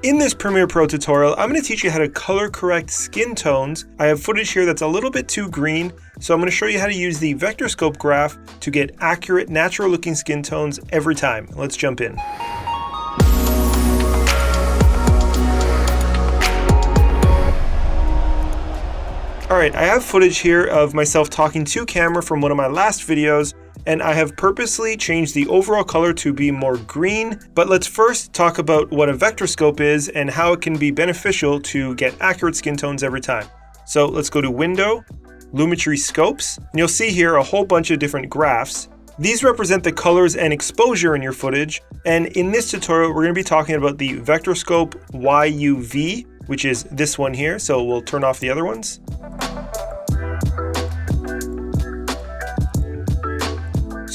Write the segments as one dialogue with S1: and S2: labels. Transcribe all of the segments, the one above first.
S1: In this Premiere Pro tutorial, I'm going to teach you how to color correct skin tones. I have footage here that's a little bit too green, so I'm going to show you how to use the Vectorscope graph to get accurate, natural looking skin tones every time. Let's jump in. Alright, I have footage here of myself talking to camera from one of my last videos, and I have purposely changed the overall color to be more green. But let's first talk about what a Vectorscope is and how it can be beneficial to get accurate skin tones every time. So let's go to Window, Lumetri Scopes, and you'll see here a whole bunch of different graphs. These represent the colors and exposure in your footage, and in this tutorial we're going to be talking about the Vectorscope YUV, which is this one here, so we'll turn off the other ones.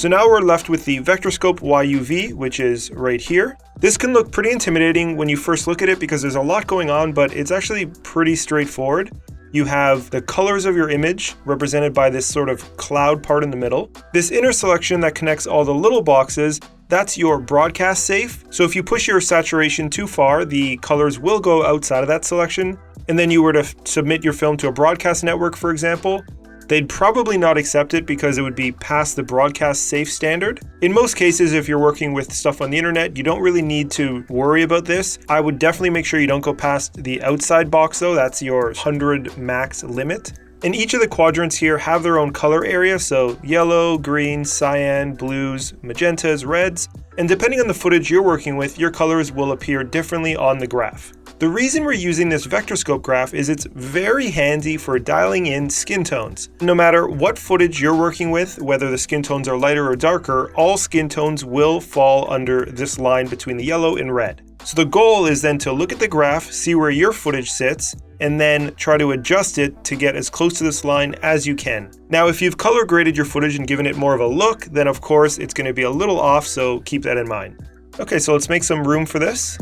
S1: So now we're left with the Vectorscope YUV, which is right here. This can look pretty intimidating when you first look at it because there's a lot going on, but it's actually pretty straightforward. You have the colors of your image represented by this sort of cloud part in the middle. This inner selection that connects all the little boxes, that's your broadcast safe. So if you push your saturation too far, the colors will go outside of that selection. And then you were to submit your film to a broadcast network, for example, they'd probably not accept it because it would be past the broadcast safe standard. In most cases, if you're working with stuff on the internet, you don't really need to worry about this. I would definitely make sure you don't go past the outside box though. That's your 100 max limit. And each of the quadrants here have their own color area, so yellow, green, cyan, blues, magentas, reds, and depending on the footage you're working with, your colors will appear differently on the graph. The reason we're using this Vectorscope graph is it's very handy for dialing in skin tones. No matter what footage you're working with, whether the skin tones are lighter or darker, all skin tones will fall under this line between the yellow and red. So the goal is then to look at the graph, see where your footage sits, and then try to adjust it to get as close to this line as you can. Now, if you've color graded your footage and given it more of a look, then of course it's going to be a little off, so keep that in mind. Okay, so let's make some room for this.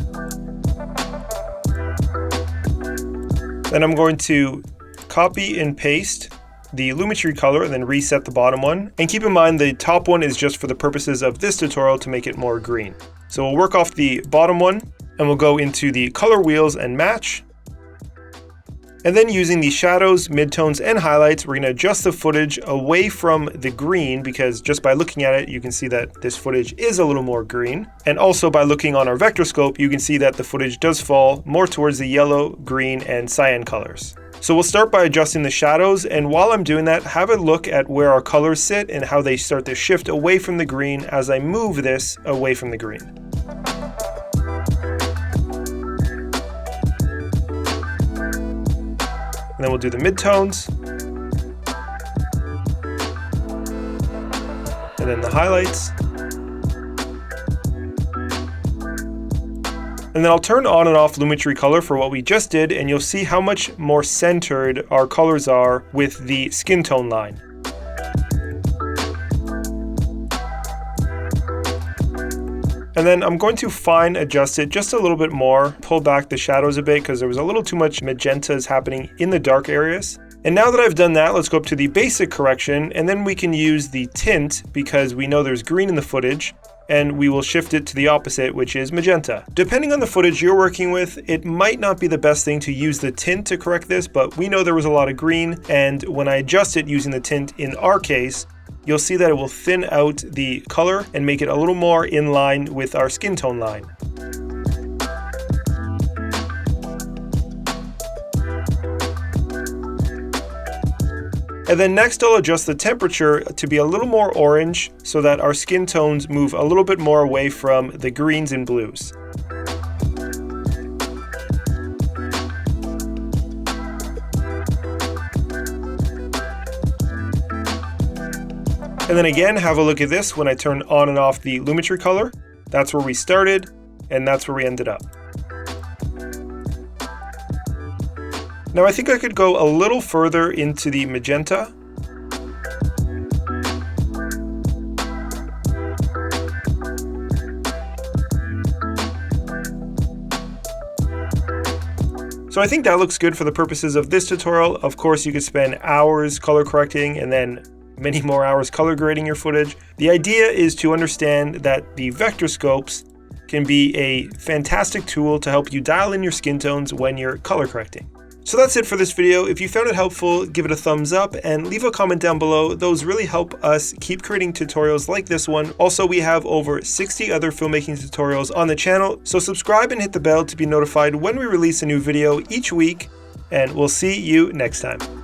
S1: Then I'm going to copy and paste the Lumetri color and then reset the bottom one. And keep in mind the top one is just for the purposes of this tutorial to make it more green. So we'll work off the bottom one and we'll go into the color wheels and match. And then using the shadows, midtones, and highlights, we're going to adjust the footage away from the green because just by looking at it, you can see that this footage is a little more green. And also by looking on our Vectorscope, you can see that the footage does fall more towards the yellow, green, and cyan colors. So we'll start by adjusting the shadows, and while I'm doing that, have a look at where our colors sit and how they start to shift away from the green as I move this away from the green. And then we'll do the midtones, and then the highlights. And then I'll turn on and off Lumetri color for what we just did, and you'll see how much more centered our colors are with the skin tone line. And then I'm going to fine adjust it just a little bit more, pull back the shadows a bit because there was a little too much magentas happening in the dark areas. And now that I've done that, let's go up to the basic correction, and then we can use the tint because we know there's green in the footage, and we will shift it to the opposite, which is magenta. Depending on the footage you're working with, it might not be the best thing to use the tint to correct this, but we know there was a lot of green, and when I adjust it using the tint in our case, you'll see that it will thin out the color and make it a little more in line with our skin tone line. And then next I'll adjust the temperature to be a little more orange so that our skin tones move a little bit more away from the greens and blues. And then again, have a look at this when I turn on and off the Lumetri color. That's where we started, and that's where we ended up. Now I think I could go a little further into the magenta. So I think that looks good for the purposes of this tutorial. Of course, you could spend hours color correcting and then many more hours color grading your footage. The idea is to understand that the Vectorscopes can be a fantastic tool to help you dial in your skin tones when you're color correcting. So that's it for this video. If you found it helpful, give it a thumbs up and leave a comment down below. Those really help us keep creating tutorials like this one. Also, we have over 60 other filmmaking tutorials on the channel, so subscribe and hit the bell to be notified when we release a new video each week, and we'll see you next time.